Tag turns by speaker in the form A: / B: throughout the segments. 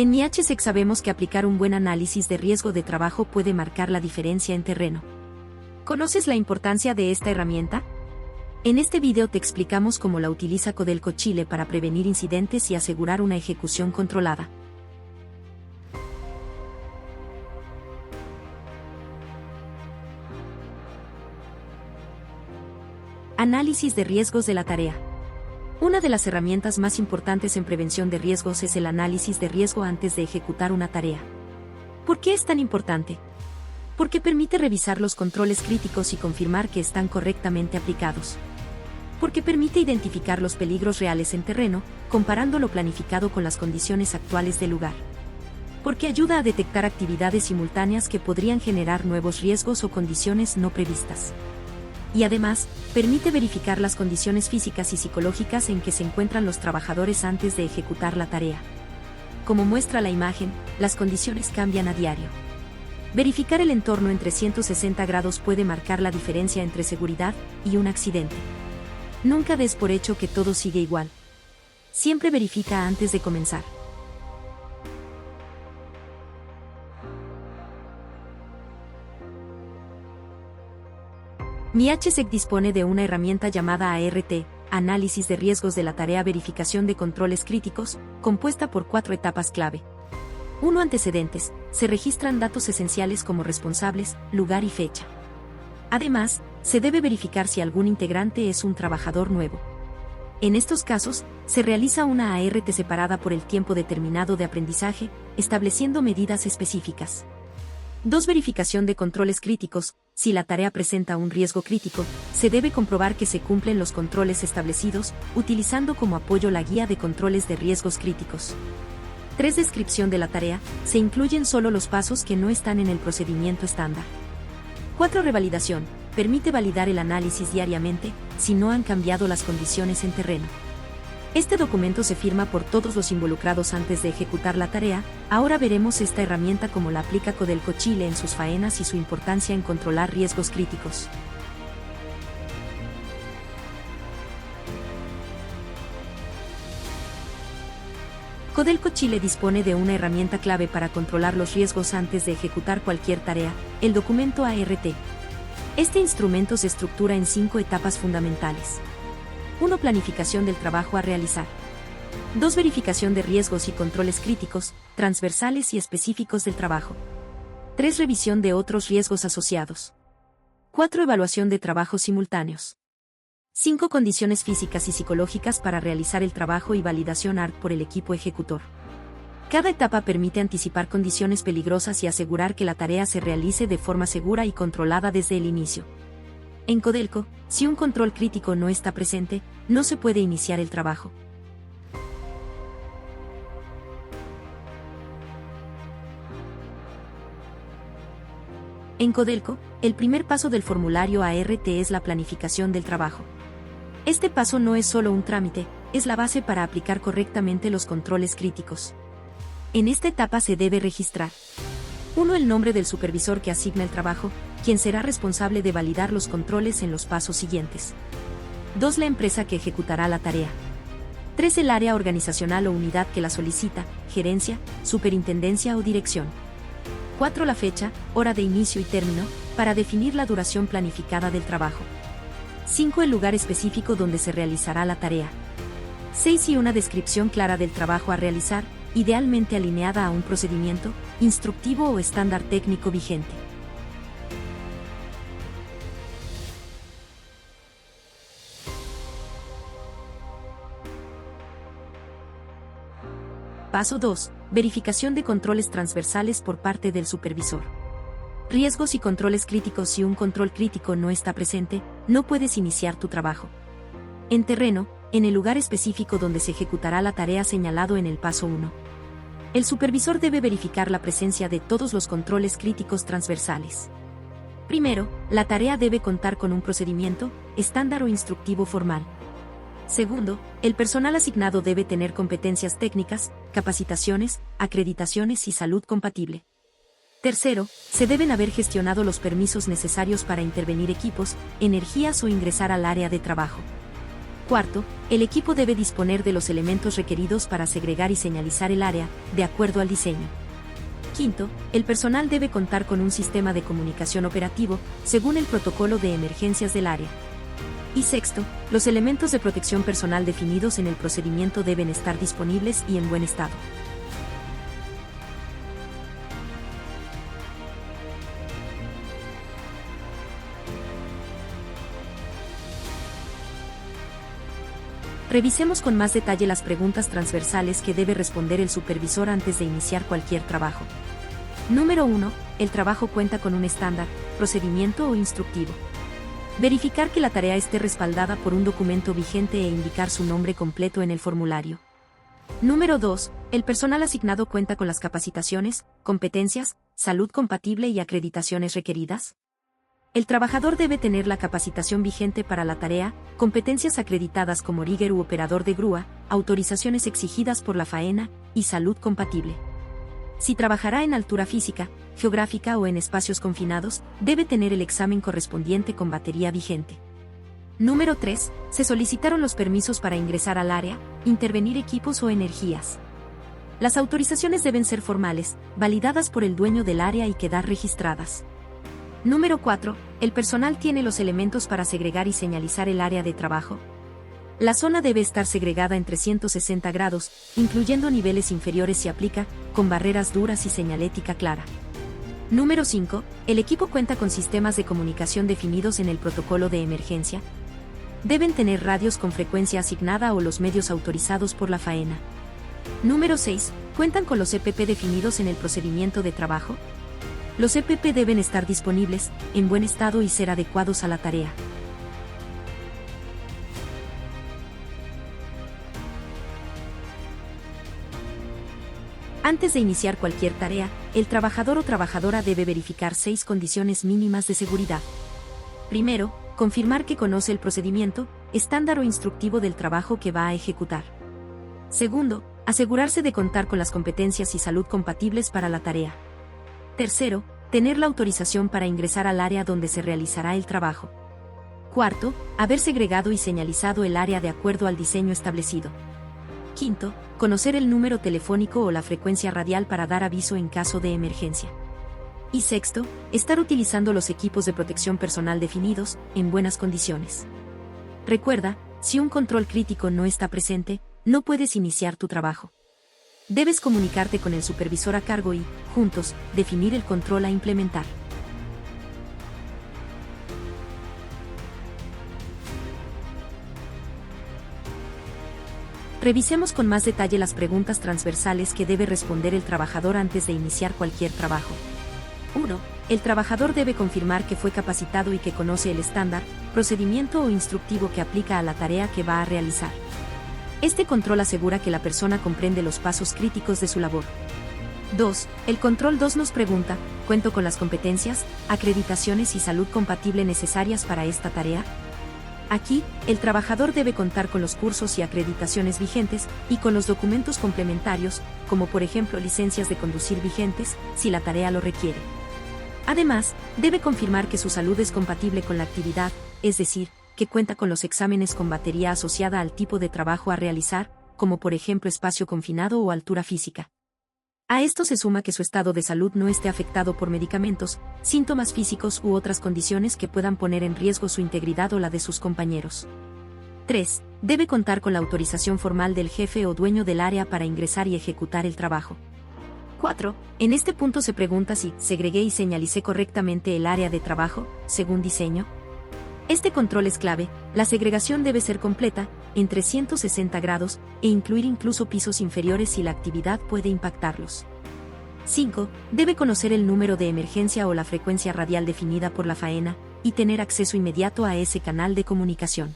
A: En MIHSEC sabemos que aplicar un buen análisis de riesgo de trabajo puede marcar la diferencia en terreno. ¿Conoces la importancia de esta herramienta? En este video te explicamos cómo la utiliza Codelco Chile para prevenir incidentes y asegurar una ejecución controlada. Análisis de riesgos de la tarea. Una de las herramientas más importantes en prevención de riesgos es el análisis de riesgo antes de ejecutar una tarea. ¿Por qué es tan importante? Porque permite revisar los controles críticos y confirmar que están correctamente aplicados. Porque permite identificar los peligros reales en terreno, comparando lo planificado con las condiciones actuales del lugar. Porque ayuda a detectar actividades simultáneas que podrían generar nuevos riesgos o condiciones no previstas. Y además, permite verificar las condiciones físicas y psicológicas en que se encuentran los trabajadores antes de ejecutar la tarea. Como muestra la imagen, las condiciones cambian a diario. Verificar el entorno en 360 grados puede marcar la diferencia entre seguridad y un accidente. Nunca des por hecho que todo sigue igual. Siempre verifica antes de comenzar. MIHSEC dispone de una herramienta llamada ART, Análisis de Riesgos de la Tarea Verificación de Controles Críticos, compuesta por 4 etapas clave. 1. Antecedentes. Se registran datos esenciales como responsables, lugar y fecha. Además, se debe verificar si algún integrante es un trabajador nuevo. En estos casos, se realiza una ART separada por el tiempo determinado de aprendizaje, estableciendo medidas específicas. 2. Verificación de controles críticos. Si la tarea presenta un riesgo crítico, se debe comprobar que se cumplen los controles establecidos, utilizando como apoyo la guía de controles de riesgos críticos. 3. Descripción de la tarea. Se incluyen solo los pasos que no están en el procedimiento estándar. 4. Revalidación. Permite validar el análisis diariamente, si no han cambiado las condiciones en terreno. Este documento se firma por todos los involucrados antes de ejecutar la tarea. Ahora veremos esta herramienta como la aplica Codelco Chile en sus faenas y su importancia en controlar riesgos críticos. Codelco Chile dispone de una herramienta clave para controlar los riesgos antes de ejecutar cualquier tarea, el documento ART. Este instrumento se estructura en 5 etapas fundamentales. 1. Planificación del trabajo a realizar. 2. Verificación de riesgos y controles críticos, transversales y específicos del trabajo. 3. Revisión de otros riesgos asociados. 4. Evaluación de trabajos simultáneos. 5. Condiciones físicas y psicológicas para realizar el trabajo y validación ART por el equipo ejecutor. Cada etapa permite anticipar condiciones peligrosas y asegurar que la tarea se realice de forma segura y controlada desde el inicio. En Codelco, si un control crítico no está presente, no se puede iniciar el trabajo. En Codelco, el primer paso del formulario ART es la planificación del trabajo. Este paso no es solo un trámite, es la base para aplicar correctamente los controles críticos. En esta etapa se debe registrar 1. El nombre del supervisor que asigna el trabajo, quien será responsable de validar los controles en los pasos siguientes. 2. La empresa que ejecutará la tarea. 3. El área organizacional o unidad que la solicita, gerencia, superintendencia o dirección. 4. La fecha, hora de inicio y término, para definir la duración planificada del trabajo. 5. El lugar específico donde se realizará la tarea. 6. Y una descripción clara del trabajo a realizar, idealmente alineada a un procedimiento, instructivo o estándar técnico vigente. Paso 2. Verificación de controles transversales por parte del supervisor. Riesgos y controles críticos. Si un control crítico no está presente, no puedes iniciar tu trabajo. En terreno, en el lugar específico donde se ejecutará la tarea señalado en el paso 1. El supervisor debe verificar la presencia de todos los controles críticos transversales. Primero, la tarea debe contar con un procedimiento, estándar o instructivo formal. Segundo, el personal asignado debe tener competencias técnicas, capacitaciones, acreditaciones y salud compatible. Tercero, se deben haber gestionado los permisos necesarios para intervenir equipos, energías o ingresar al área de trabajo. Cuarto, el equipo debe disponer de los elementos requeridos para segregar y señalizar el área, de acuerdo al diseño. Quinto, el personal debe contar con un sistema de comunicación operativo, según el protocolo de emergencias del área. Y sexto, los elementos de protección personal definidos en el procedimiento deben estar disponibles y en buen estado. Revisemos con más detalle las preguntas transversales que debe responder el supervisor antes de iniciar cualquier trabajo. Número 1. ¿El trabajo cuenta con un estándar, procedimiento o instructivo? Verificar que la tarea esté respaldada por un documento vigente e indicar su nombre completo en el formulario. Número 2. ¿El personal asignado cuenta con las capacitaciones, competencias, salud compatible y acreditaciones requeridas? El trabajador debe tener la capacitación vigente para la tarea, competencias acreditadas como rigger u operador de grúa, autorizaciones exigidas por la faena, y salud compatible. Si trabajará en altura física, geográfica o en espacios confinados, debe tener el examen correspondiente con batería vigente. Número 3. Se solicitaron los permisos para ingresar al área, intervenir equipos o energías. Las autorizaciones deben ser formales, validadas por el dueño del área y quedar registradas. Número 4. ¿El personal tiene los elementos para segregar y señalizar el área de trabajo? La zona debe estar segregada en 360 grados, incluyendo niveles inferiores si aplica, con barreras duras y señalética clara. Número 5. ¿El equipo cuenta con sistemas de comunicación definidos en el protocolo de emergencia? Deben tener radios con frecuencia asignada o los medios autorizados por la faena. Número 6. ¿Cuentan con los EPP definidos en el procedimiento de trabajo? Los EPP deben estar disponibles, en buen estado y ser adecuados a la tarea. Antes de iniciar cualquier tarea, el trabajador o trabajadora debe verificar 6 condiciones mínimas de seguridad. Primero, confirmar que conoce el procedimiento, estándar o instructivo del trabajo que va a ejecutar. Segundo, asegurarse de contar con las competencias y salud compatibles para la tarea. Tercero, tener la autorización para ingresar al área donde se realizará el trabajo. Cuarto, haber segregado y señalizado el área de acuerdo al diseño establecido. Quinto, conocer el número telefónico o la frecuencia radial para dar aviso en caso de emergencia. Y sexto, estar utilizando los equipos de protección personal definidos, en buenas condiciones. Recuerda, si un control crítico no está presente, no puedes iniciar tu trabajo. Debes comunicarte con el supervisor a cargo y, juntos, definir el control a implementar. Revisemos con más detalle las preguntas transversales que debe responder el trabajador antes de iniciar cualquier trabajo. 1. El trabajador debe confirmar que fue capacitado y que conoce el estándar, procedimiento o instructivo que aplica a la tarea que va a realizar. Este control asegura que la persona comprende los pasos críticos de su labor. 2. El control 2 nos pregunta, ¿cuento con las competencias, acreditaciones y salud compatible necesarias para esta tarea? Aquí, el trabajador debe contar con los cursos y acreditaciones vigentes y con los documentos complementarios, como por ejemplo licencias de conducir vigentes, si la tarea lo requiere. Además, debe confirmar que su salud es compatible con la actividad, es decir, que cuenta con los exámenes con batería asociada al tipo de trabajo a realizar, como por ejemplo espacio confinado o altura física. A esto se suma que su estado de salud no esté afectado por medicamentos, síntomas físicos u otras condiciones que puedan poner en riesgo su integridad o la de sus compañeros. 3. Debe contar con la autorización formal del jefe o dueño del área para ingresar y ejecutar el trabajo. 4. En este punto se pregunta si segregué y señalicé correctamente el área de trabajo, según diseño. Este control es clave, la segregación debe ser completa, en 360 grados, e incluir incluso pisos inferiores si la actividad puede impactarlos. 5. Debe conocer el número de emergencia o la frecuencia radial definida por la faena, y tener acceso inmediato a ese canal de comunicación.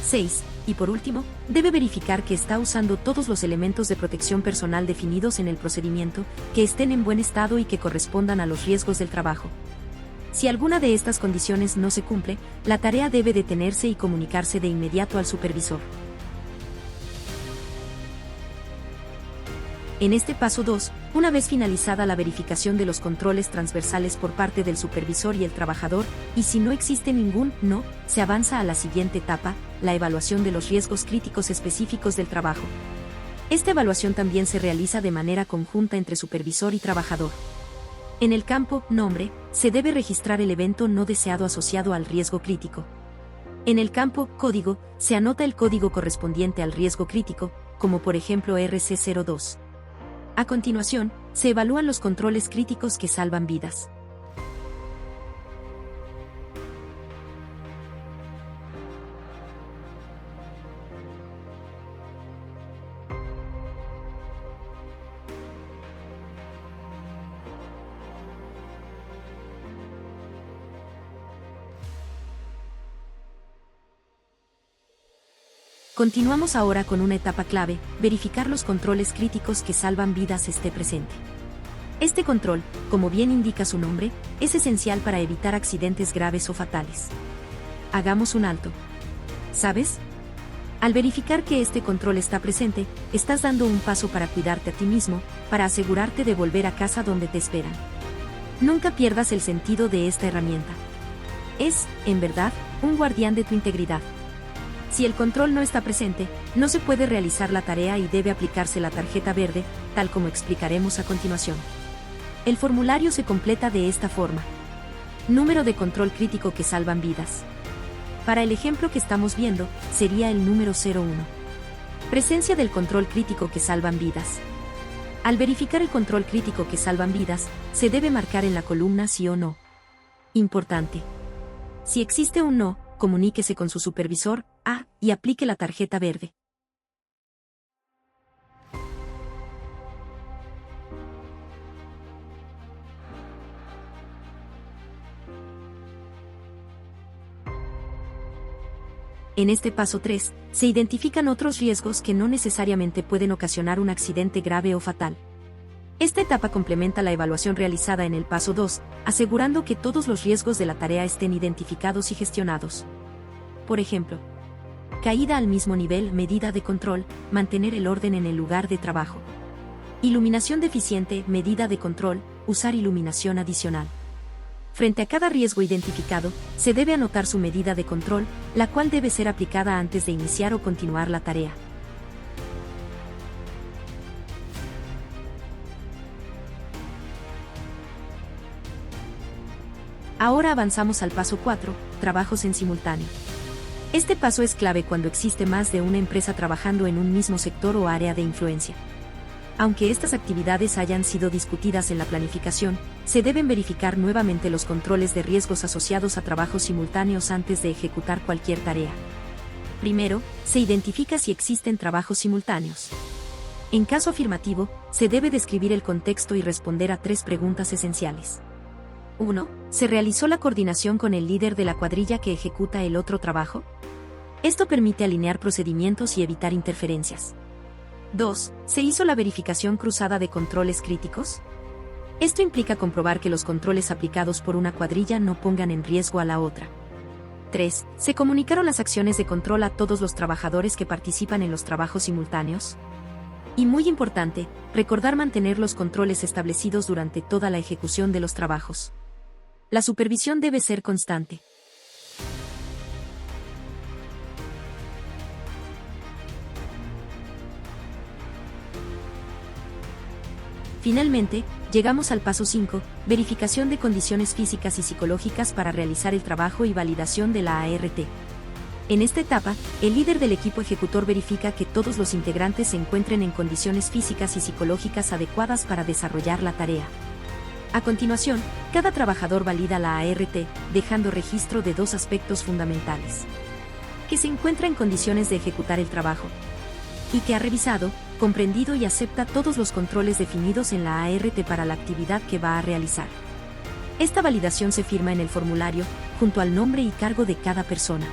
A: 6. Y por último, debe verificar que está usando todos los elementos de protección personal definidos en el procedimiento, que estén en buen estado y que correspondan a los riesgos del trabajo. Si alguna de estas condiciones no se cumple, la tarea debe detenerse y comunicarse de inmediato al supervisor. En este paso 2, una vez finalizada la verificación de los controles transversales por parte del supervisor y el trabajador, y si no existe ningún no, se avanza a la siguiente etapa, la evaluación de los riesgos críticos específicos del trabajo. Esta evaluación también se realiza de manera conjunta entre supervisor y trabajador. En el campo nombre, se debe registrar el evento no deseado asociado al riesgo crítico. En el campo código, se anota el código correspondiente al riesgo crítico, como por ejemplo RC02. A continuación, se evalúan los controles críticos que salvan vidas. Continuamos ahora con una etapa clave, verificar los controles críticos que salvan vidas esté presente. Este control, como bien indica su nombre, es esencial para evitar accidentes graves o fatales. Hagamos un alto. ¿Sabes? Al verificar que este control está presente, estás dando un paso para cuidarte a ti mismo, para asegurarte de volver a casa donde te esperan. Nunca pierdas el sentido de esta herramienta. Es, en verdad, un guardián de tu integridad. Si el control no está presente, no se puede realizar la tarea y debe aplicarse la tarjeta verde, tal como explicaremos a continuación. El formulario se completa de esta forma. Número de control crítico que salvan vidas. Para el ejemplo que estamos viendo, sería el número 01. Presencia del control crítico que salvan vidas. Al verificar el control crítico que salvan vidas, se debe marcar en la columna sí o no. Importante. Si existe un no, comuníquese con su supervisor, y aplique la tarjeta verde. En este paso 3, se identifican otros riesgos que no necesariamente pueden ocasionar un accidente grave o fatal. Esta etapa complementa la evaluación realizada en el paso 2, asegurando que todos los riesgos de la tarea estén identificados y gestionados. Por ejemplo, caída al mismo nivel, medida de control, mantener el orden en el lugar de trabajo. Iluminación deficiente, medida de control, usar iluminación adicional. Frente a cada riesgo identificado, se debe anotar su medida de control, la cual debe ser aplicada antes de iniciar o continuar la tarea. Ahora avanzamos al paso 4, trabajos en simultáneo. Este paso es clave cuando existe más de una empresa trabajando en un mismo sector o área de influencia. Aunque estas actividades hayan sido discutidas en la planificación, se deben verificar nuevamente los controles de riesgos asociados a trabajos simultáneos antes de ejecutar cualquier tarea. Primero, se identifica si existen trabajos simultáneos. En caso afirmativo, se debe describir el contexto y responder a 3 preguntas esenciales. 1. ¿Se realizó la coordinación con el líder de la cuadrilla que ejecuta el otro trabajo? Esto permite alinear procedimientos y evitar interferencias. 2. ¿Se hizo la verificación cruzada de controles críticos? Esto implica comprobar que los controles aplicados por una cuadrilla no pongan en riesgo a la otra. 3. ¿Se comunicaron las acciones de control a todos los trabajadores que participan en los trabajos simultáneos? Y muy importante, recordar mantener los controles establecidos durante toda la ejecución de los trabajos. La supervisión debe ser constante. Finalmente, llegamos al paso 5, verificación de condiciones físicas y psicológicas para realizar el trabajo y validación de la ART. En esta etapa, el líder del equipo ejecutor verifica que todos los integrantes se encuentren en condiciones físicas y psicológicas adecuadas para desarrollar la tarea. A continuación, cada trabajador valida la ART, dejando registro de 2 aspectos fundamentales. Que se encuentra en condiciones de ejecutar el trabajo. Y que ha revisado, comprendido y acepta todos los controles definidos en la ART para la actividad que va a realizar. Esta validación se firma en el formulario, junto al nombre y cargo de cada persona.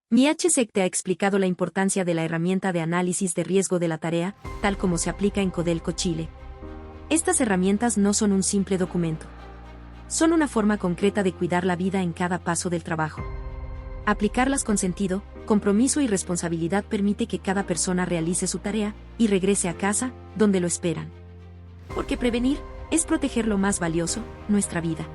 A: Mi HSEC te ha explicado la importancia de la herramienta de análisis de riesgo de la tarea, tal como se aplica en Codelco Chile. Estas herramientas no son un simple documento. Son una forma concreta de cuidar la vida en cada paso del trabajo. Aplicarlas con sentido, compromiso y responsabilidad permite que cada persona realice su tarea y regrese a casa, donde lo esperan. Porque prevenir es proteger lo más valioso, nuestra vida.